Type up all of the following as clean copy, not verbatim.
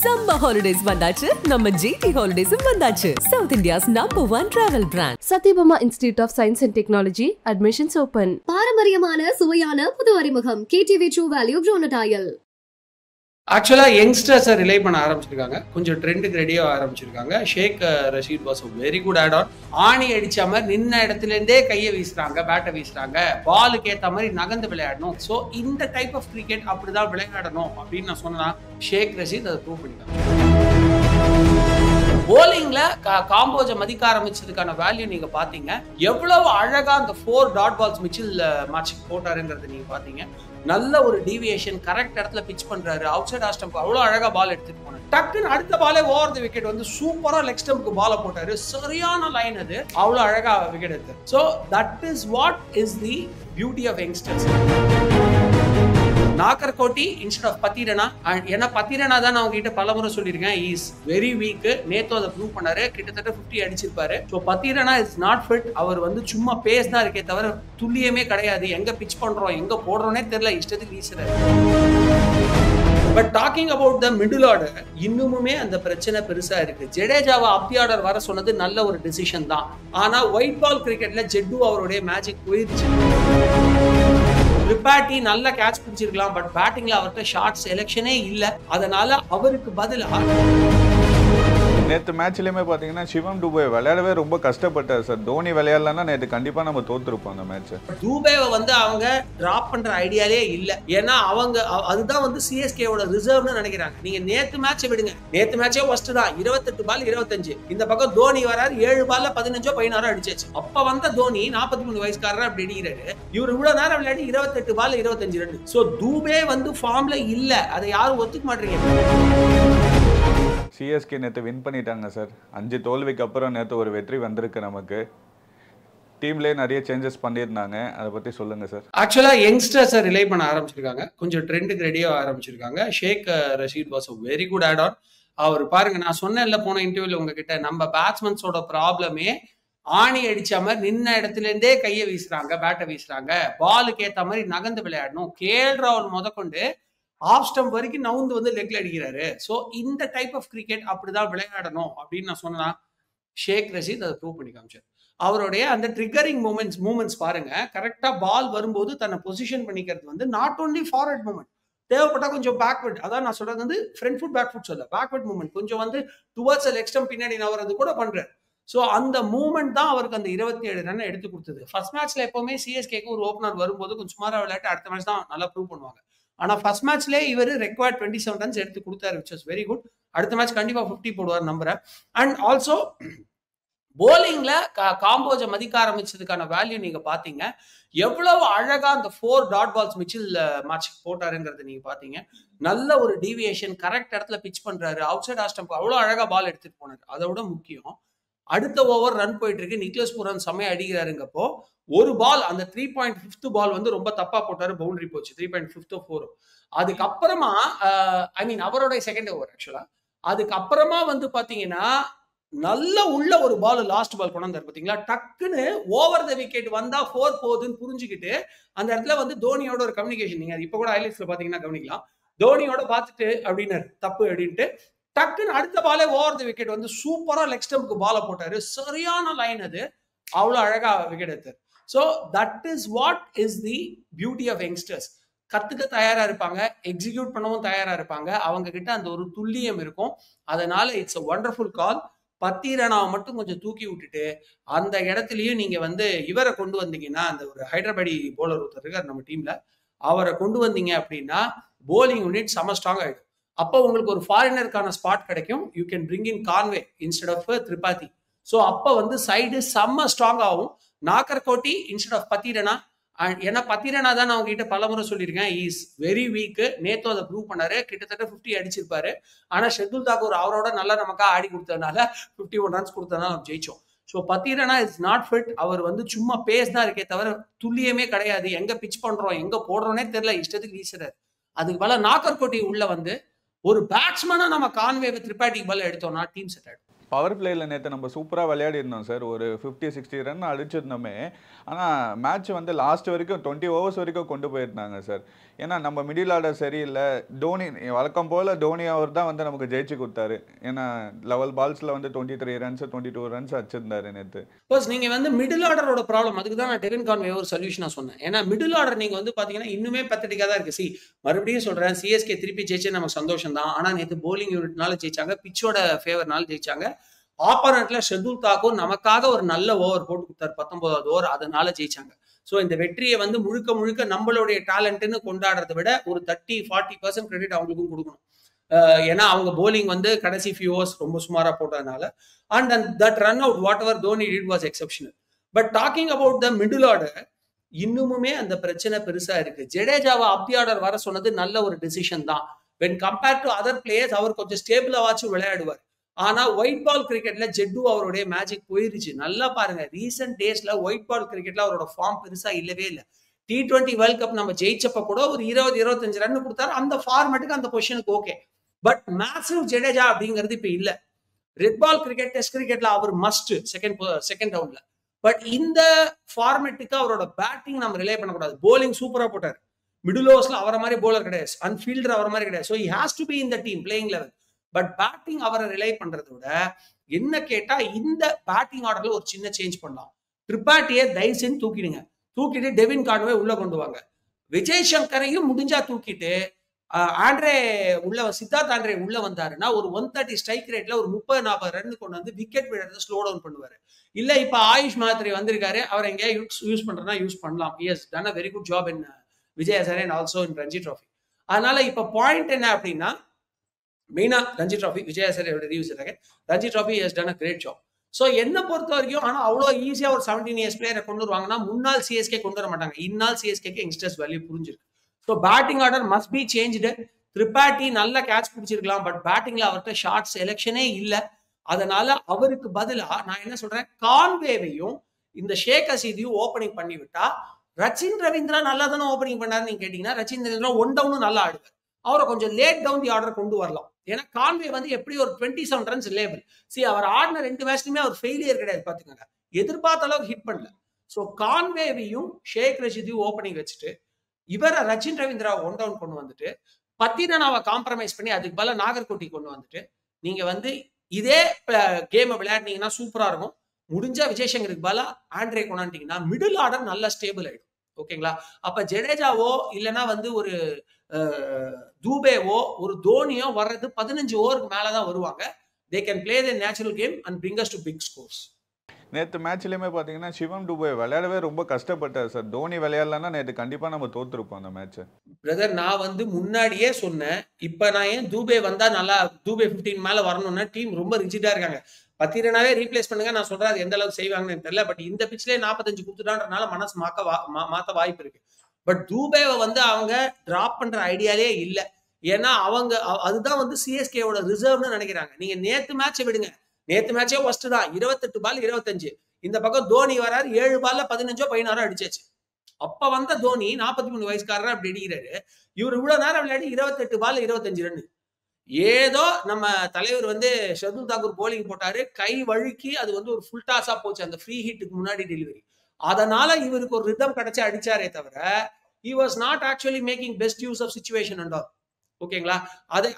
Summer holidays vandachu, நம்ம GT Holidays vandachu. South India's #1 travel brand. Satyabama Institute of Science and Technology, admissions open. பாரம்பரியமான சுவையான புது அறிமுகம் KTV True Value Groundnut Oil. ஆக்சுவலாக யங்ஸ்டர்ஸை relay பண்ண ஆரம்பிச்சிருக்காங்க, கொஞ்சம் ட்ரெண்டுக்கு ரெடியாக ஆரம்பிச்சிருக்காங்க. Shaik Rasheed was very good add on. ஆணி அடிச்ச மாதிரி நின்ன இடத்துலேருந்தே கையை வீசுறாங்க, பேட்டை வீசுறாங்க, பாலுக்கு ஏற்ற மாதிரி நகர்ந்து விளையாடணும். ஸோ இந்த டைப் ஆஃப் கிரிக்கெட் அப்படிதான் விளையாடணும் அப்படின்னு நான் சொன்னா ஷேக் ரஷீத் அதை ப்ரூவ் பண்ணிட்டாங்க. போலிங்ல காம்போஜை மதிக்க ஆரம்பிச்சதுக்கான வேல்யூ நீங்க பாத்தீங்க. எவ்வளவு அழகா அந்த 4 டாட் பால்ஸ் மிச்சில் மேட்சுக்கு போட்டாருங்கிறது நீங்க பாத்தீங்க. நல்ல ஒரு டீவியேஷன், கரெக்ட் இடத்துல பிச் பண்றாரு. அவுட் சைட் ஆஃப் ஸ்டம்ப் அவ்வளவு அழகா பால் எடுத்துட்டு போனாரு. டக்குன்னு அடுத்த பாலே ஓவர் தி விக்கெட் வந்து சூப்பரா லெக் ஸ்டம்ப்க்கு பால போட்டாரு. சரியான லைன் அது, அவ்வளவு அழகா விக்கெட் எடுத்தாரு. So that is what is the beauty of youngsters. Nagarkoti instead of Pathirana, ஏன்னா பத்திரனா தான் நான் உங்ககிட்ட பலமுறை சொல்லியிருக்கேன், இஸ் வெரி வீக். நேத்து அதை ப்ரூவ் பண்ணாரு, கிட்டத்தட்ட 50 அடிச்சிருப்பாரு. So Pathirana is not fit. அவர் வந்து சும்மா பேஸ் தான் இருக்கே தவிர துல்லியமே கிடையாது. எங்க பிச் பண்றோம், எங்க போடுறோன்னே தெரியல, இஷ்டத்துக்கு வீசுறாரு. But talking about the middle order, இன்னுமுமே அந்த பிரச்சனை பெருசா இருக்கு. ஜடேஜாவை அப்பி ஆர்டர் வர சொன்னது நல்ல ஒரு டிசிஷன் தான். ஆனா ஒயிட் பால் கிரிக்கெட்ல ஜெட்டு அவருடைய மேஜிக் போயிருச்சு. ரிப்பாட்டி நல்ல கேட்ச் பிடிச்சிருக்கலாம், பட் பேட்டிங்ல அவர்கிட்ட ஷார்ட் செலக்ஷனே இல்லை. அதனால அவருக்கு பதிலாக நேற்று மேட்ச்லேயுமே பார்த்தீங்கன்னா சிவம் துபே விளையாடவே ரொம்ப கஷ்டப்பட்டார் சார். தோனி விளையாடலன்னா நேற்று கண்டிப்பாக நம்ம தோத்துருப்போம் அந்த மேட்ச். துபேவை வந்து அவங்க டிராப் பண்ற ஐடியாலே இல்லை. ஏன்னா அவங்க அதுதான் வந்து சிஎஸ்கேவோட ரிசர்வ்னு நினைக்கிறாங்க. நீங்க நேற்று மேட்சை விடுங்க, நேற்று மேட்சே ஃபர்ஸ்ட் தான், 28 பால் 25. இந்த பக்கம் தோனி வராரு, 7 பால்ல 15 16 அடிச்சாச்சு. அப்ப வந்த தோனி 43 வயசுக்காரர் அப்படி அடிக்கிறாரு. இவர் இவ்வளவு நேரம் விளையாடி 28 பால் 25 ரன். சோ துபே வந்து ஃபார்ம்ல இல்ல, அதை யாரும் ஒத்துக்க மாட்டீங்க. சிஎஸ்கே நேற்று வின் பண்ணிட்டாங்க சார். 5 தோல்விக்கு அப்புறம் நேற்று ஒரு வெற்றி வந்திருக்கு நமக்கு. டீம்லேயே நிறைய சேஞ்சஸ் பண்ணியிருந்தாங்க, அதை பற்றி சொல்லுங்கள் சார். ஆக்சுவலாக யங்ஸ்டர்ஸை ரிலே பண்ண ஆரம்பிச்சிருக்காங்க, கொஞ்சம் ட்ரெண்டுக்கு ரெடியாக ஆரம்பிச்சிருக்காங்க. Shaik Rasheed was very good add on. அவர் பாருங்க, நான் சொன்னேன்ல போன இன்டர்வியூல உங்ககிட்ட, நம்ம பேட்ஸ்மேன்ஸோட ப்ராப்ளமே ஆணி அடிச்ச மாதிரி நின்ன இடத்துல இருந்தே கையை வீசுறாங்க, பேட்டை வீசுறாங்க, பாலுக்கு ஏற்ற மாதிரி நகர்ந்து விளையாடணும். கேஎல் ராகுல் முதற்கொண்டு ஆஃப் ஸ்டம்ப் வரைக்கும் நவுந்து வந்து லெக்ல அடிக்கிறாரு. ஸோ இந்த டைப் ஆஃப் கிரிக்கெட் அப்படிதான் விளையாடணும் அப்படின்னு நான் சொன்னா ஷேக் ரஷீத் அதை ப்ரூவ் பண்ணி காமிச்சார். அவருடைய அந்த ட்ரிகரிங் மூமெண்ட்ஸ் பாருங்க, கரெக்டா பால் வரும்போது தன்னை பொசிஷன் பண்ணிக்கிறது வந்து நாட் ஓன்லி ஃபார்வர்ட் மூமெண்ட், தேவைப்பட்டா கொஞ்சம் பேக்வர்ட், அதான் நான் சொல்றது வந்து ஃப்ரண்ட் ஃபுட் பேக் ஃபுட் சொல்ல, பேக்வர்ட் மூமெண்ட் கொஞ்சம் வந்து டுவர்ட்ஸ் லெக் ஸ்டம்ப் பின்னாடி நவறது கூட பண்றாரு. ஸோ அந்த மூமெண்ட் தான் அவருக்கு அந்த 27 ரன் எடுத்து கொடுத்தது. ஃபர்ஸ்ட் மேட்ச்ல எப்பவுமே சிஎஸ்கேக்கு ஒரு ஓப்பனர் வரும்போது கொஞ்சம் சுமாரா விளையாட்டு அடுத்த மேட்ச் தான் நல்லா ப்ரூவ் பண்ணுவாங்க. ஆனா ஃபர்ஸ்ட் மேட்ச்லேயே இவர் ரெக்வயர்ட் 27 ரன்ஸ் எடுத்து கொடுத்தாரு, விச் இஸ் வெரி குட். அடுத்த மேட்ச் கண்டிப்பா 50 போடுவார் நம்புறேன். அண்ட் ஆல்சோ போலிங்ல காம்போஜை மதிக்க ஆரம்பிச்சதுக்கான வேல்யூ நீங்க பாத்தீங்க. எவ்வளவு அழகா அந்த 4 டாட் பால்ஸ் மிச்சில் மேட்சுக்கு போட்டாருங்கிறது நீங்க பாத்தீங்க. நல்ல ஒரு டீவியேஷன், கரெக்ட் இடத்துல பிச் பண்றாரு. அவுட் சைட் ஆஃப் ஸ்டம்ப் அவ்வளவு அழகா பால் எடுத்துட்டு போனாரு. அதை விட முக்கியம், அடுத்த ஓவர் ரன் போயிட்டு இருக்கு, நிக்லஸ் பூரன் செம்மையா அடிக்கிறாருங்கப்போ ஒரு பால், அந்த 3.5 பால் வந்து ரொம்ப தப்பா போட்டாரு, பவுண்டரி போச்சு. 3.54. அதுக்கப்புறமா அவருடைய செகண்ட் ஓவர் ஆக்சுவலா. அதுக்கப்புறமா வந்து பாத்தீங்கன்னா நல்ல உள்ள ஒரு பால், லாஸ்ட் பால் கொண்டாந்தாரு பாத்தீங்களா, டக்குன்னு ஓவர் த விக்கெட் வந்தா 4 போகுதுன்னு புரிஞ்சுக்கிட்டு அந்த இடத்துல வந்து தோனியோட ஒரு கம்யூனிகேஷன், நீங்க இப்ப கூட ஹைலைட்ஸ்ல பாத்தீங்கன்னா கவனிக்கலாம், தோனியோட பார்த்துட்டு அப்படின்னாரு தப்பு அப்படின்ட்டு, டக்குன்னு அடுத்த பாலே ஓவர் த விக்கெட் வந்து சூப்பரா லெக் ஸ்டம்ப்க்கு பால போட்டாரு. சரியான லைன் அது, அவ்வளவு அழகா விக்கெட் எடுத்தாரு. So that is what is the beauty of youngsters. கத்துக்க தயாரா இருப்பாங்க, எக்ஸிக்யூட் பண்ணவும் தயாரா இருப்பாங்க, அவங்க கிட்ட அந்த ஒரு துல்லியம் இருக்கும். அதனால இட்ஸ் அ வண்டர்ஃபுல் கால். பத்திரனாவை மட்டும் கொஞ்சம் தூக்கி விட்டுட்டு அந்த இடத்துலயும் நீங்க வந்து இவரை கொண்டு வந்தீங்கன்னா, அந்த ஒரு ஹைதராபாடி போலர் ஒருத்தர் இருக்கார் நம்ம டீம்ல, அவரை கொண்டு வந்தீங்க அப்படின்னா போலிங் யூனிட் செம ஸ்ட்ராங் ஆயிடும். அப்போ உங்களுக்கு ஒரு ஃபாரினருக்கான ஸ்பாட் கிடைக்கும். You can bring in Conway instead of Tripathi. So அப்போ வந்து சைடு செம்ம ஸ்ட்ராங் ஆகும். நாகர்கோட்டி இன்ஸ்டெட் ஆஃப் பத்திரனா, ஏன்னா பத்திரனா தான் நான் உங்ககிட்ட பலமுறை சொல்லியிருக்கேன், இஸ் வெரி வீக். நேத்து அதை ப்ரூவ் பண்ணாரு, கிட்டத்தட்ட 50 அடிச்சிருப்பாரு. ஆனா ஷெட்யூல் தாக்கூர் அவரோட நல்லா நமக்கா ஆடி கொடுத்ததுனால 51 ரன்ஸ் கொடுத்ததுனால நம்ம ஜெயிச்சோம். So Pathirana is not fit. அவர் வந்து சும்மா பேஸ் தான் இருக்கே தவிர துல்லியமே கிடையாது. எங்க பிச் பண்றோம், எங்க போடுறோன்னே தெரியல, இஷ்டத்துக்கு வீசுறாரு. அதுக்கு மேல நாகர்கோட்டி உள்ள வந்து ஒரு பேட்ஸ்மேனா நம்ம கான்வேவை திரிபாட்டிக்கு பால் எடுத்தோம்னா டீம் செட் ஆயிடும். பவர் பிளேயில் நேற்று நம்ம சூப்பராக விளையாடி இருந்தோம் சார். ஒரு 50-60 ரன் அடிச்சிருந்தோமே. ஆனால் மேட்ச் வந்து லாஸ்ட் வரைக்கும் 20 ஓவர்ஸ் வரைக்கும் கொண்டு போயிருந்தாங்க சார். ஏன்னா நம்ம மிடில் ஆர்டர் சரியில்லை. தோனி வழக்கம் போல் தோனி அவர் தான் வந்து நமக்கு ஜெயிச்சு கொடுத்தாரு. ஏன்னா லெவல் பால்ஸில் வந்து 23 ரன்ஸ் 22 ரன்ஸ் அடிச்சிருந்தாரு நேற்று. பஸ் நீங்கள் வந்து மிடில் ஆர்டரோட ப்ராப்ளம். அதுக்கு தான் நான் டெவின் கான்வே ஒரு சொல்யூஷனாக சொன்னேன். ஏன்னா மிடில் ஆர்டர் நீங்கள் வந்து பார்த்தீங்கன்னா இன்னுமே பத்தடிக்காக தான் இருக்குது. மறுபடியும் சொல்கிறேன், சிஎஸ்கே திருப்பி ஜெயிச்சே நமக்கு சந்தோஷம் தான். ஆனால் நேற்று போலிங் யூனிட்னால ஜெயிச்சாங்க, பிச்சோட ஃபேவர்னால ஜெயிச்சாங்க. ஆப்போனண்ட்ல ஷர்துல் தாக்கூர் நமக்காக ஒரு நல்ல ஓவர் போட்டு கொடுத்தாரு, 19வது ஓவர், அதனால ஜெயிச்சாங்க. ஸோ இந்த வெற்றியை வந்து முழுக்க முழுக்க நம்மளுடைய டேலண்ட்னு கொண்டாடுறதை விட ஒரு 30-40% கிரெடிட் அவங்களுக்கும் கொடுக்கணும். ஏன்னா அவங்க போலிங் வந்து கடைசி ஃபியூ ஓவர்ஸ் ரொம்ப சுமாரா போட்டதுனால. And that run out whatever Dhoni did was exceptional. But talking about the middle order, இன்னுமுமே அந்த பிரச்சனை பெருசா இருக்கு. ஜடேஜாவை அப்பி ஆர்டர் வர சொன்னது நல்ல ஒரு டிசிஷன் தான். When compared to other players அவர் கொஞ்சம் ஸ்டேபிளாவாச்சும் விளையாடுவார். ஆனா ஒயிட் பால் கிரிக்கெட்ல ஜெட்டு அவருடைய மேஜிக் போயிருச்சு. நல்லா பாருங்க, ரீசெண்ட் டேஸ்ல ஒயிட் பால் கிரிக்கெட்ல அவரோட ஃபார்ம் பெருசா இல்லவே இல்லை. T20 வேர்ல்ட் கப் நம்ம ஜெயிச்சப்ப கூட ஒரு 20-25 ரன் கொடுத்தாரு. அந்த ஃபார்மேட்டுக்கு அந்த பொசிஷனுக்கு ஓகே. பட் மேசிவ் ஜடேஜா அப்படிங்கிறது இப்ப இல்ல. ரெட் பால் கிரிக்கெட், டெஸ்ட் கிரிக்கெட்ல அவர் மஸ்ட் செகண்ட் ரவுண்ட்ல. பட் இந்த ஃபார்மேட்டுக்கு அவரோட பேட்டிங் நம்ம ரிலே பண்ணக்கூடாது. போலிங் சூப்பரா போட்டார். மிடில் ஓவர்ஸ்ல அவரை மாதிரி போலர் கிடையாது, அன்ஃபீல்டர் அவரை மாதிரி கிடையாது. So he has to be in the team playing eleven. But batting அவரை ரிலை பண்றதை விட என்ன கேட்டா இந்த பேட்டிங் ஆர்டர்ல ஒரு சின்ன சேஞ்ச் பண்ணலாம். ட்ரிபாட்டியை தயவு செஞ்சு தூக்கிட்டு டெவின் கான்வே உள்ள கொண்டு வாங்க. விஜய் சங்கரையும் முடிஞ்சா தூக்கிட்டு சித்தார்த் ஆண்ட்ரே உள்ள வந்தாருன்னா ஒரு 130 ஸ்ட்ரைக் ரேட்ல ஒரு 30-40 ரன் கொண்டு வந்து விக்கெட் விடுறத ஸ்லோ டவுன் பண்ணுவாரு. இல்ல இப்ப ஆயுஷ் மாத்ரே வந்திருக்காரு, அவர் எங்கேயா யூஸ் பண்றதுனா யூஸ் பண்ணலாம். Yes, done a very good job in Vijay Hazare and also in Ranji trophy. அதனால இப்ப பாயிண்ட் என்ன அப்படின்னா, மெயினா ரஞ்சி ட்ராஃபி விஜய் ஹசாரேயோட ரிவ்யூஸ் இருக்காங்க. Ranji trophy has done a great job. So என்ன பொறுத்த வரைக்கும் ஆனா அவ்வளோ ஈஸியா ஒரு 17 இயர்ஸ் பிளேயரை கொண்டு வருவாங்கன்னா முன்னாள் சிஎஸ்கே கொண்டு வர மாட்டாங்க. இந்நாள் சிஎஸ்கேக்கு யங்ஸ்டர்ஸ் வேல்யூ புரிஞ்சிருக்கு. So batting order must be changed. Tripathi நல்ல கேட்ச் பிடிச்சிருக்கலாம், பட் பேட்டிங்ல அவர்கிட்ட ஷார்ட் செலெக்ஷனே இல்லை. அதனால அவருக்கு பதிலா நான் என்ன சொல்றேன், கான்வேவையும் இந்த ஷேக் ஹசீதையும் ஓப்பனிங் பண்ணி விட்டா, ரச்சின் ரவீந்திரா நல்லா தானே ஓப்பனிங் பண்ணாருன்னு நீங்க கேட்டீங்கன்னா, ரச்சின் ரவீந்திரா 1 டவுனும் நல்லா ஆடுவார். அவரை கொஞ்சம் லேட் டவுன் தி ஆர்டர் கொண்டு வரலாம். ஏன்னா கான்வே வந்து எப்படி ஒரு 27 ரன்ஸ் லேபிள். அவர் ஆடின 2 மேட்ச்லயுமே அவர் ஃபெயிலியர் கிடையாது, பாத்துக்கோங்க. எதிர்பார்த்த அளவுக்கு ஹிட் பண்ணல. ஸோ கான்வேவையும் ஷேக் ரஷீதையும் ஓப்பனிங் வச்சுட்டு இவரை ரச்சின் ரவீந்திரா 1 டவுன் கொண்டு வந்துட்டு பத்திரனாவை காம்ப்ரமைஸ் பண்ணி அதுக்கு பதிலா நாகர்கோட்டி கொண்டு வந்துட்டு நீங்க வந்து இதே கேமை விளையாடினீங்கன்னா சூப்பரா இருக்கும். முடிஞ்சா விஜய் சங்கருக்கு பதிலா ஆண்ட்ரே கொண்டாண்டிங்கன்னா மிடில் ஆர்டர் நல்லா ஸ்டேபிள் ஆயிடும். ஓகேங்களா? அப்ப ஜடேஜாவோ இல்லைன்னா வந்து ஒரு தூபேவோ ஒரு தோனியோ வர்றது 15 ஓவருக்கு மேலதான் வருவாங்க. they can play the natural game and bring us to big scores. நேற்று மேட்ச்லேயுமே பார்த்தீங்கன்னா சிவம் டூபே விளையாடவே ரொம்ப கஷ்டப்பட்டார் சார். தோனி விளையாடலன்னா நேற்று கண்டிப்பாக நம்ம தோத்துருப்போம் அந்த மேட்சை. பிரதர், நான் வந்து முன்னாடியே சொன்னேன். இப்போ நான் ஏன் தூபே வந்தா நல்லா, தூபே 15 மேல வரணும்னா டீம் ரொம்ப ரிஜிடா இருக்காங்க. பத்திரனாவே ரீப்ளேஸ் பண்ணுங்க. நான் சொல்றேன் அது எந்த அளவுக்கு செய்வாங்கன்னு தெரியல. பட் இந்த பிச்லேயே 45 கொடுத்துட்டான்றனால மனசு மாத்த வாய்ப்பு இருக்கு. பட் தூபேவை வந்து அவங்க டிராப் பண்ற ஐடியாலே இல்லை. ஏன்னா அவங்க அதுதான் வந்து சிஎஸ்கேவோட ரிசர்வ்னு நினைக்கிறாங்க. நீங்க நேத்து மேட்சை விடுங்க, நேத்து மேட்சே ஃபர்ஸ்ட் தான். 28 பால் 25. இந்த பக்கம் தோனி வராரு, 7 பால்ல 15-16 அடிச்சாச்சு. அப்ப வந்த தோனி 43 வயசுக்காரர் அப்படி அடிக்கிறாரு. இவர் இவ்வளவு நேரம் விளையாடி 28 பால் 25 ரன். ஏதோ நம்ம தலைவர் வந்து ஷர்துல் தாக்கூர் போலிங் போட்டாரு, கை வழுக்கி அது வந்து ஒரு ஃபுல் டாஸா போச்சு அந்த ஃப்ரீ ஹிட்டுக்கு முன்னாடி டெலிவரி. அதனால இவருக்கு ஒரு ரிதம் கிடைச்சு அடிச்சாரே தவிர he was not actually making best use of situation and all. ஓகேங்களா?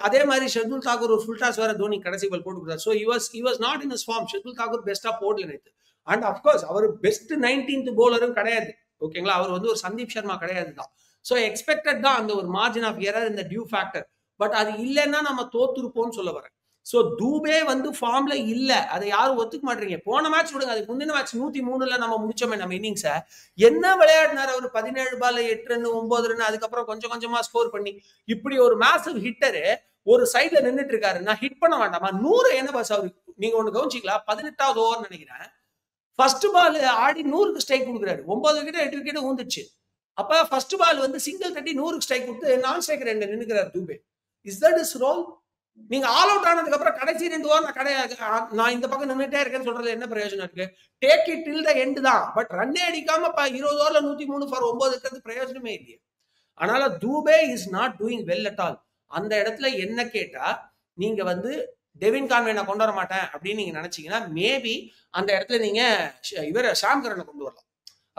அதே மாதிரி ஷர்துல் தாக்கூர் ஒரு ஃபுல் டாஸ் வேற தோனி கடைசி பால் போட்டு கொடுத்தாரு. So he was not in his form. Shardul Thakur பெஸ்டா போடல நேத்து. அண்ட் அப்கோர்ஸ் அவர் பெஸ்ட் 19th போலரும் கிடையாது. ஓகேங்களா? அவர் வந்து ஒரு சந்தீப் சர்மா கிடையாது தான். ஸோ எக்ஸ்பெக்டட் தான் அந்த ஒரு மார்ஜின் ஆஃப் எரர் இந்த டியூ ஃபேக்டர். பட் அது இல்லைன்னா நம்ம தோத்துருப்போம்னு சொல்ல வரேன். ஸோ தூபே வந்து ஃபார்ம்ல இல்ல, அதை யாரும் ஒத்துக்க மாட்டீங்க. போன மேட்ச் விடுங்க, அதுக்கு முந்தின மேட்ச் 103ல நம்ம முடிச்சோமே நம்ம இன்னிங்ஸை. என்ன விளையாடினார் அவர்? 17 பால் 8 ரன் 9 ரன், அதுக்கப்புறம் கொஞ்சம் கொஞ்சமா ஸ்கோர் பண்ணி இப்படி ஒரு மேசிவ் ஹிட்டரு ஒரு சைட்ல நின்றுட்டு இருக்காரு. நான் ஹிட் பண்ண வேண்டாமா? 100 என்ன பாஸ் அவரு? நீங்க ஒண்ணு கவனிச்சிங்களா? 18வது ஓவர் நினைக்கிறேன், ஃபர்ஸ்ட் பால் ஆடி 100க்கு ஸ்ட்ரைக் கொடுக்குறாரு. 9 விக்கெட் 8 விக்கெட் ஊந்துச்சு. அப்ப ஃபர்ஸ்ட் பால் வந்து சிங்கிள் தட்டி 100க்கு ஸ்ட்ரைக் கொடுத்து நான் ஸ்ட்ரைக் 2 நின்னுக்கிறார் Dube. Is that is role? நீங்க ஆல் அவுட் ஆனதுக்கு அப்புறம் கடைசி 2 ஓவர் நான் இந்த பக்கம் நின்றுட்டே இருக்கேன்னு சொல்றது என்ன பிரயோஜனம் இருக்கு? Take it till the end தான். பட் ரன்னே அடிக்காம 20 ஓவர்ல 103 ஃபார் 9 இருக்கிறது பிரயோஜனமே இல்லையே. அதனால Dube is not doing well at all. அந்த இடத்துல என்ன கேட்டா, நீங்க வந்து டெவின் கான்வே நான் கொண்டு வர மாட்டேன் அப்படின்னு நீங்க நினைச்சீங்கன்னா மேபி அந்த இடத்துல நீங்க இவர் ஷாம் கரனை கொண்டு வரலாம்.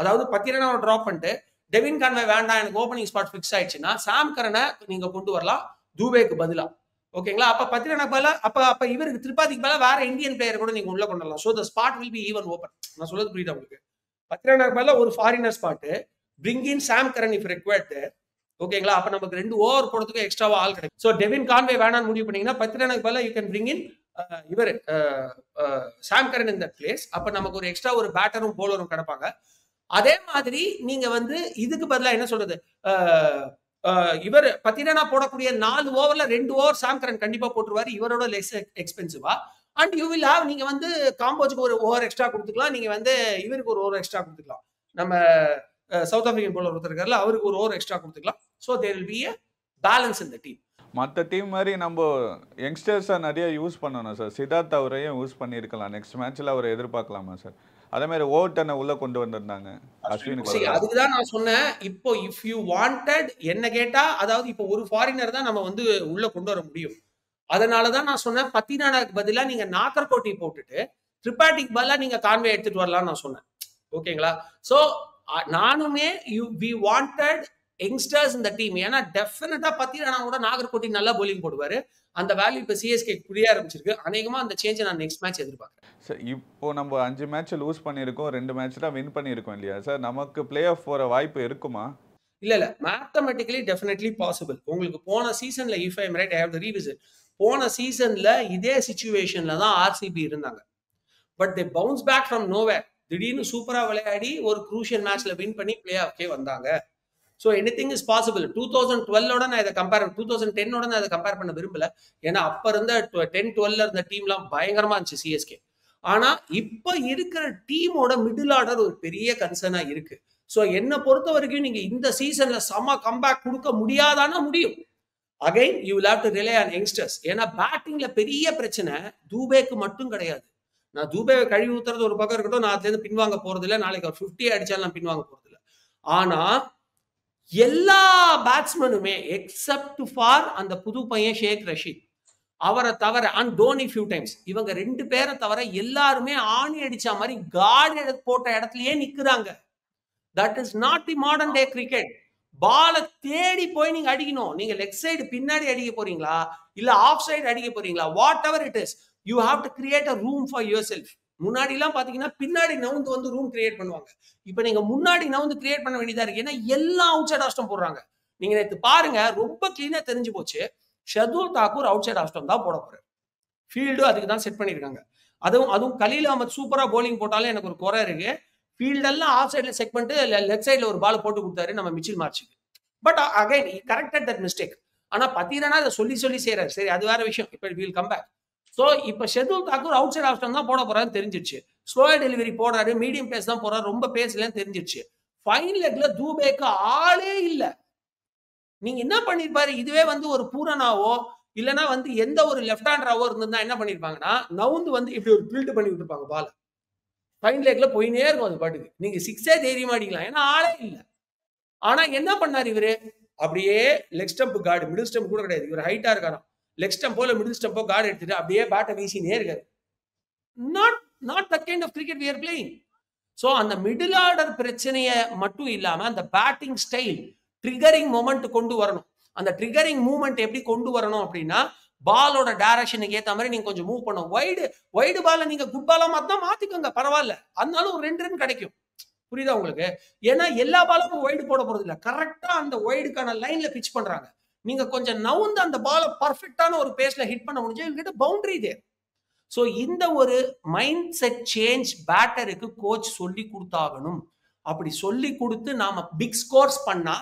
அதாவது 10 ரன் அவர் டிராப் பண்ணிட்டு டெவின் கான்வே வேண்டாம் எனக்கு ஓப்பனிங் ஸ்பாட் ஃபிக்ஸ் ஆயிடுச்சுன்னா சாம் கரனை நீங்க கொண்டு வரலாம் தூபேக்கு பதிலா. ஓகேங்களா? அப்ப பத்திரனாக்கு பதிலா அப்ப இவருக்கு திரிபாதிக்கு பதிலா வேற இந்தியன் பிளேயர் கூட நீங்க உள்ள கொண்டு வரலாம். So the spot will be even open. நான் சொல்றது புரியுதா உங்களுக்கு? பத்திரனாக்கு பதிலா ஒரு foreigner spot, bring in Sam Curran if required. ஓகேங்களா? அப்ப நமக்கு 2 ஓவர் போடுறதுக்கு எக்ஸ்ட்ராவா ஆள் கிடைக்கும். ஸோ டெவின் கான்வே வேணான்னு முடிவு பண்ணீங்கன்னா பத்திரனாக்கு பதிலா யூ கேன் பிரிங் இன் இவர் சாம் கரன் இன் தட் பிளேஸ். அப்ப நமக்கு ஒரு எக்ஸ்ட்ரா ஒரு பேட்டரும் போலரும் கிடைப்பாங்க. அதே மாதிரி நீங்க வந்து இதுக்கு பதிலா என்ன சொல்றது, இவர் பத்திரனா போடக்கூடிய 4 ஓவர்ல 2 ஓவர் சாம் கரன் கண்டிப்பா போட்டுருவாரு, இவரோட லெஸ் எக்ஸ்பென்சிவா. அண்ட் யூ வில் ஹேவ், நீங்க வந்து காம்போஜுக்கு ஒரு ஓவர் எக்ஸ்ட்ரா கொடுத்துக்கலாம், நீங்க வந்து இவருக்கு ஒரு ஓவர் எக்ஸ்ட்ரா கொடுத்துக்கலாம், நம்ம சவுத் ஆப்பிரிக்கன் போலர் ஒருத்தர் இருக்காருல அவருக்கு ஒரு ஓவர் எக்ஸ்ட்ரா கொடுத்துக்கலாம். So there will be a balance in the team. மற்ற டீம் மாதிரி நம்ம யங்ஸ்டர்ஸை நிறைய யூஸ் பண்ணணும் சார். சித்தார்த் அவரையும் யூஸ் பண்ணியிருக்கலாம், நெக்ஸ்ட் மேட்ச்ல அவரை எதிர்பார்க்கலாமா சார்? அதே மாதிரி ஓவர்டனை உள்ள கொண்டு வந்திருந்தாங்க அஸ்வினுக்கு. அதுக்குதான் நான் சொன்னேன், இப்போ இஃப் யூ வாண்டட் என்ன கேட்டா, அதாவது இப்போ ஒரு ஃபாரினர் தான் நம்ம வந்து உள்ள கொண்டு வர முடியும். அதனாலதான் நான் சொன்னேன் பத்தினானாக்கு பதிலா நீங்க நாகர்கோட்டை போட்டுட்டு திரிபாதிக்கு பதிலா நீங்க கான்வே எடுத்துட்டு வரலாம்னு நான் சொன்னேன். ஓகேங்களா? சோ நானுமே வி வாண்டட் யங்ஸ்டர்ஸ் இந்த டீம். ஏன்னா டெஃபினட்டா பத்திரானா கூட நாகர்கோட்டை நல்லா போலிங் போடுவாரு. அந்த வேல்யூ இப்போ சிஎஸ்கே புரிய ஆரம்பிச்சிருக்கு. அநேகமா அந்த சேஞ்சை நான் நெக்ஸ்ட் மேட்ச் எதிர்பார்க்கிறேன். சார் இப்போ நம்ம 5 மேட்ச் லூஸ் பண்ணியிருக்கோம், 2 மேட்ச் தான் வின் பண்ணியிருக்கோம் இல்லையா சார்? நமக்கு பிளே ஆஃப் போற வாய்ப்பு இருக்குமா? இல்ல மேத்தமெட்டிக்கலி டெஃபினெட்லி பாசிபிள். உங்களுக்கு போன சீசன்ல if I am right I have to revisit, போன சீசன்ல இதே சிச்சுவேஷன்ல தான் ஆர்சிபி இருந்தாங்க. But they bounce back from nowhere. திடீர்னு சூப்பரா விளையாடி ஒரு குரூஷியல் மேட்ச்ல வின் பண்ணி பிளே ஆஃப்கே வந்தாங்க. So anything is possible. 2012ஓட நான் இதை 2010ஓட நான் இதை கம்பேர் பண்ண விரும்பல. ஏன்னா அப்ப இருந்த 10-12 இருந்த டீம்லாம் பயங்கரமா இருந்துச்சு சிஎஸ்கே. ஆனா இப்ப இருக்கிற டீமோட மிடில் ஆர்டர் ஒரு பெரிய கன்சர்னா இருக்கு. ஸோ என்னை பொறுத்த வரைக்கும் நீங்க இந்த சீசன்ல செம கம்பேக் கொடுக்க முடியாதானா முடியும். Again you will have to relay on youngsters. ஏன்னா பேட்டிங்ல பெரிய பிரச்சனை தூபேக்கு மட்டும் கிடையாது. நான் தூபேவை கழுவி ஊத்துறது ஒரு பக்கம் இருக்கட்டும், நான் அதுல இருந்து பின்வாங்க போறது இல்லை. நாளைக்கு அவர் 50 அடிச்சாலும் நான் பின்வாங்க போறது இல்லை. ஆனா எல்லா பேட்ஸ்மேனுமே எக்ஸப்ட் ஃபார் அந்த புது பையன் ஷேக் ரஷீத், அவரை தவிர அண்ட் தோனி ஃபியூ டைம்ஸ், இவங்க 2 பேரை தவிர எல்லாருமே ஆணி அடிச்ச மாதிரி கார்டு போட்ட இடத்துலயே நிக்கிறாங்க. That is not the modern day cricket. பாலை தேடி போய் நீங்க அடிக்கணும். நீங்க லெக் சைடு பின்னாடி அடிக்க போறீங்களா இல்ல ஆஃப் சைடு அடிக்க போறீங்களா, what ever it is, you have to create a room for your self. முன்னாடி எல்லாம் பாத்தீங்கன்னா பின்னாடி நவுந்து வந்து ரூம் கிரியேட் பண்ணுவாங்க. இப்ப நீங்க முன்னாடி நவுந்து கிரியேட் பண்ண வேண்டியதா இருக்கு. ஏன்னா எல்லாம் அவுட் சைட் ஆஸ்டம் போடுறாங்க. நீங்க நேற்று பாருங்க, ரொம்ப கிளீனா தெரிஞ்சு போச்சு. ஷர்துல் தாக்கூர் அவுட் சைட் ஆஸ்டம் தான் போட போறாரு. ஃபீல்டு அதுக்கு தான் செட் பண்ணிருக்காங்க. அதுவும் கலீல் அஹமத் சூப்பரா போலிங் போட்டாலும் எனக்கு ஒரு குறை இருக்கு. ஃபீல்டெல்லாம் ஆஃப் சைட்ல செக் பண்ணிட்டு லெஃப்ட் சைட்ல ஒரு பால் போட்டு கொடுத்தாரு நம்ம மிச்சில் மார்ச்சுக்கு. But again he corrected that mistake. ஆனா பத்திரனா அதை சொல்லி செய்யறாரு. சரி, அது வேற விஷயம். இப்ப வில் கம் பேக். ஸோ இப்ப Shardul Thakur outside option தான் போட போறான்னு தெரிஞ்சிருச்சு. ஸ்லோயா டெலிவரி போடுறாரு, மீடியம் பேஸ் தான் போறாரு, ரொம்ப பேசலன்னு தெரிஞ்சிருச்சு. ஃபைன் லெக்ல தூபேக்கு ஆளே இல்ல. நீங்க என்ன பண்ணிருப்பாரு, இதுவே வந்து ஒரு பூரனாவோ இல்லைன்னா வந்து எந்த ஒரு லெஃப்ட் ஹேண்டராவோ இருந்திருந்தா என்ன பண்ணிருப்பாங்கன்னா நவுந்து வந்து இப்படி ஒரு பில்ட் பண்ணி விட்டுருப்பாங்க. பால ஃபைன் லெக்ல போயினே இருக்கும் அது பாட்டுக்கு. நீங்க 6 தைரியமா அடிக்கலாம், ஏன்னா ஆளே இல்லை. ஆனா என்ன பண்ணாரு இவரு, அப்படியே leg stump card, middle stump கூட கிடையாது, இவர் ஹைட்டா இருக்காராம், லெக் ஸ்டம்போ இல்ல மிடில் ஸ்டம்போ கார்டு எடுத்துட்டு அப்படியே பேட்டை வீசினே இருக்காரு. Not that kind of cricket we are playing. So அந்த மிடில் ஆர்டர் பிரச்சனையை மட்டும் இல்லாம அந்த பேட்டிங் ஸ்டைல் ட்ரிகரிங் மொமெண்ட் கொண்டு வரணும். அந்த ட்ரிகரிங் மூவ்மெண்ட் எப்படி கொண்டு வரணும் அப்படின்னா, பாலோட டைரக்ஷனுக்கு ஏத்த மாதிரி நீங்க கொஞ்சம் மூவ் பண்ணும். வைடு பால நீங்க குட் பாலா மாத்திக்கோங்க, பரவாயில்ல, அதனால ஒரு 2 ரன் கிடைக்கும். புரியுதா உங்களுக்கு? ஏன்னா எல்லா பாலும் வைடு போட போறது இல்ல, கரெக்டா அந்த வைடுக்கான லைன்ல பிச் பண்றாங்க. நீங்க கொஞ்சம் நவுந்து அந்த பால பர்ஃபெக்டான ஒரு பேஸ்ல ஹிட் பண்ண முடிஞ்சா you get a boundary there. So இந்த ஒரு மைண்ட் செட் சேஞ்ச் பேட்டருக்கு கோச் சொல்லி கொடுத்தாகணும். அப்படி சொல்லி கொடுத்து நாம பிக் ஸ்கோர்ஸ் பண்ணா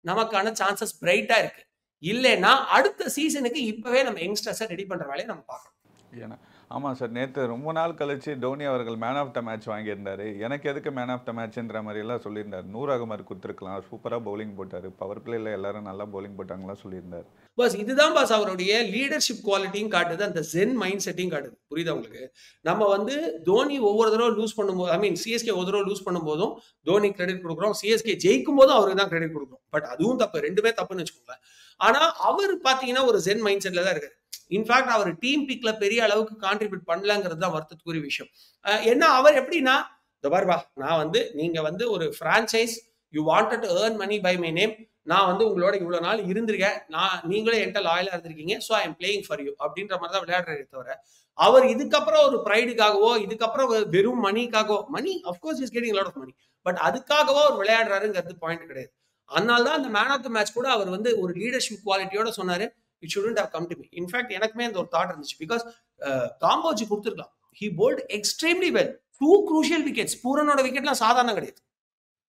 நமக்கான சான்சஸ் பிரைட்டா இருக்கு. இல்லைன்னா அடுத்த சீசனுக்கு இப்பவே நம்ம யங்ஸ்டர்ஸை ரெடி பண்ற வேலையை நம்ம பார்க்கணும். ஏன்னா ஆமாம் சார், நேற்று ரொம்ப நாள் கழிச்சு தோனி அவர்கள் மேன் ஆஃப் த மேட்ச் வாங்கியிருந்தாரு. எனக்கு எதுக்கு மேன் ஆஃப் த மேட்ச்ன்ற மாதிரியெல்லாம் சொல்லியிருந்தார். 100 அகமர் கொடுத்துருக்கலாம், சூப்பராக பவுலிங் போட்டார், பவர் பிளேல எல்லாரும் நல்லா பவுலிங் போட்டாங்கலாம் சொல்லியிருந்தார். பஸ் இதுதான் பாஸ் அவருடைய லீடர்ஷிப் குவாலிட்டியும் காட்டுது, அந்த ஜென் மைண்ட் செட்டையும் காட்டுது. புரியுதா உங்களுக்கு? நம்ம வந்து தோனி ஒவ்வொரு தடவை லூஸ் பண்ணும்போது, ஐ மீன் சிஎஸ்கே ஒரு தடவை லூஸ் பண்ணும்போதும் தோனி கிரெடிட் கொடுக்குறோம், சிஎஸ்கே ஜெயிக்கும் போதும் அவருக்கு தான் கிரெடிட் கொடுக்குறோம். பட் அதுவும் தப்பு, 2மே தப்புன்னு வச்சுக்கோங்களேன். ஆனா அவர் பாத்தீங்கன்னா ஒரு ஜென் மைண்ட் செட்ல தான் இருக்காரு. இன்ஃபேக்ட் அவர் டீம் பிக்ல பெரிய அளவுக்கு கான்ட்ரிபியூட் பண்ணலங்கிறது தான் வருத்தத்துக்குரிய விஷயம். ஏன்னா அவர் எப்படின்னா, இந்த பாருப்பா, நான் வந்து நீங்க வந்து ஒரு franchise you wanted to earn money by my name. நான் வந்து உங்களோட இவ்வளவு நாள் இருந்திருக்கேன், நீங்களே என்கிட்ட லாயலா இருந்திருக்கீங்க, so I am playing for you அப்படின்ற மாதிரி தான் விளையாடுறதே தவிர அவர் இதுக்கப்புறம் ஒரு ப்ரைடுக்காகவோ இதுக்கப்புறம் வெறும் மணிக்காகவோ, money of course is getting lot of money, but அதுக்காகவோ அவர் விளையாடுறாருங்கிறது பாயிண்ட் கிடையாது. அதனால தான் அந்த மேன் ஆஃப் த மேட்ச் கூட அவர் வந்து ஒரு லீடர்ஷிப் குவாலிட்டியோட சொன்னாரு, it shouldn't have come to me. In fact எனக்குமே அந்த ஒரு தாட் இருந்துச்சு, பிகாஸ் காம்போஜி கொடுத்துருக்கலாம். He bowled extremely well, 2 crucial wickets. பூரனோட விக்கெட்லாம் சாதாரண கிடையாது.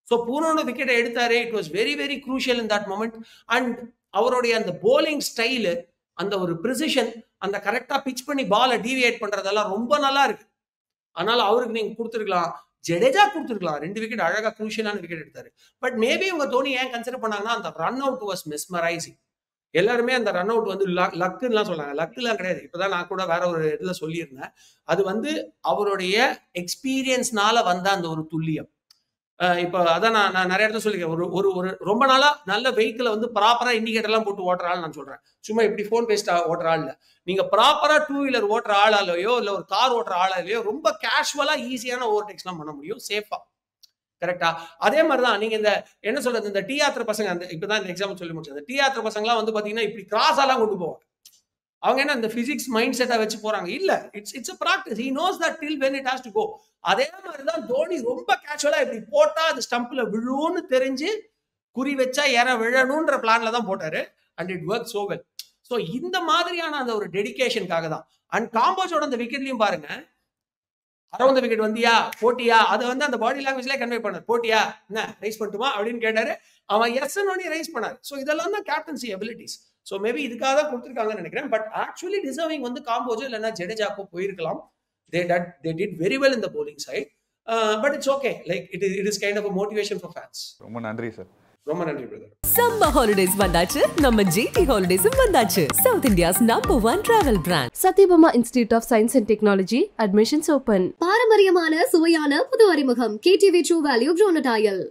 ஸோ பூரனோட விக்கெட்டை எடுத்தாரு, it was very very crucial in that moment. And அவருடைய அந்த போலிங் ஸ்டைலு, அந்த ஒரு ப்ரிசிஷன், அந்த கரெக்டாக பிச் பண்ணி பாலை டீவியேட் பண்றதெல்லாம் ரொம்ப நல்லா இருக்கு. அதனால அவருக்கு நீங்க கொடுத்துருக்கலாம். ஜடேஜா கொடுத்துருக்கலாம், 2 விக்கெட் அழகா க்ரூஷியலான விக்கெட் எடுத்தாரு. பட் மேபி உங்க தோனி ஏன் கன்சிடர் பண்ணாங்கன்னா, அந்த ரன் அவுட் வாஸ் மெஸ்மரைசிங். எல்லாருமே அந்த ரன் அவுட் வந்து லக்குலாம் சொன்னாங்க. லக்குலாம் கிடையாது. இப்பதான் நான் கூட வேற ஒரு இதுல சொல்லியிருந்தேன். அது வந்து அவருடைய எக்ஸ்பீரியன்ஸ்னால வந்த அந்த ஒரு துல்லியம். இப்போ அதான் நான் நிறைய இடத்துல சொல்லியிருக்கேன். ஒரு ரொம்ப நாளா நல்ல வெஹிக்கிளை வந்து ப்ராப்பரா இண்டிகேட்டர் எல்லாம் போட்டு ஓட்டுற ஆள் நான் சொல்றேன். சும்மா இப்படி போன் பேசிட்டு ஓட்டுற ஆள் இல்ல. நீங்க ப்ராப்பரா 2 வீலர் ஓட்டுற ஆளாலையோ இல்ல ஒரு கார் ஓட்டுற ஆளாலையோ ரொம்ப கேஷுவலா ஈஸியான ஓவர்டேக்ஸ் எல்லாம் பண்ண முடியும், சேஃபா. கரெக்டா? அதே மாதிரிதான் நீங்க இந்த என்ன சொல்றது, இந்த டீ யாத்திரை பசங்க, அந்த இப்பதான் இந்த எக்ஸாம்பிள் சொல்லி முடிச்சது. இந்த டீ யாத்திரை பசங்க எல்லாம் வந்து பாத்தீங்கன்னா இப்படி கிராஸ் எல்லாம் கொண்டு போவாங்க. அவங்க என்ன இந்த பிசிக்ஸ் மைண்ட் செட்டா வச்சு போறாங்க? இல்ல, it's a practice. He knows that till when it has to go. அதே மாதிரிதான் தோனி ரொம்ப கேஷுவலா இப்படி போட்டா அது ஸ்டம்ப்ல விழுன்னு தெரிஞ்சு குறி வச்சா விழணும்ன்ற பிளான்ல தான் போட்டாரு. And it work so well. So இந்த மாதிரியான அந்த ஒரு டெடிகேஷனுக்காக தான். அண்ட் காம்போஜோட அந்த விக்கெட்லயும் பாருங்க, அரௌண்ட் விக்கெட் வந்தியா போட்டியா, அதை வந்து அந்த பாடி லாங்குவேஜ்ல கன்வே பண்ணார். போட்டியா, என்ன ரைஸ் பண்ணட்டுமா அப்படின்னு கேட்டாரு. அவன் எஸ் ரைஸ் பண்ணாரு. ஸோ இதெல்லாம் தான் கேப்டன்சி எபிலிட்டிஸ். ஸோ மேபி இதுக்காக தான் கொடுத்துருக்காங்கன்னு நினைக்கிறேன். பட் ஆக்சுவலி டிசர்விங் வந்து காம்போஜோ இல்லைன்னா ஜடேஜாக்கோ போயிருக்கலாம். They did very well in the bowling side, but it's okay. Like it is kind of a motivation for fans. ரொம்ப நன்றி சார். ரொம்ப நன்றி பிரதர். சம்மர் ஹாலிடேஸ் வந்தாச்சு, நம்ம ஜிடி ஹாலிடேஸும் வந்தாச்சு. South India's number 1 travel brand Satyabama Institute of Science and Technology. Admissions open. பாரம்பரியமான சுவையான புது அறிமுகம் KTV True Value Bronadile.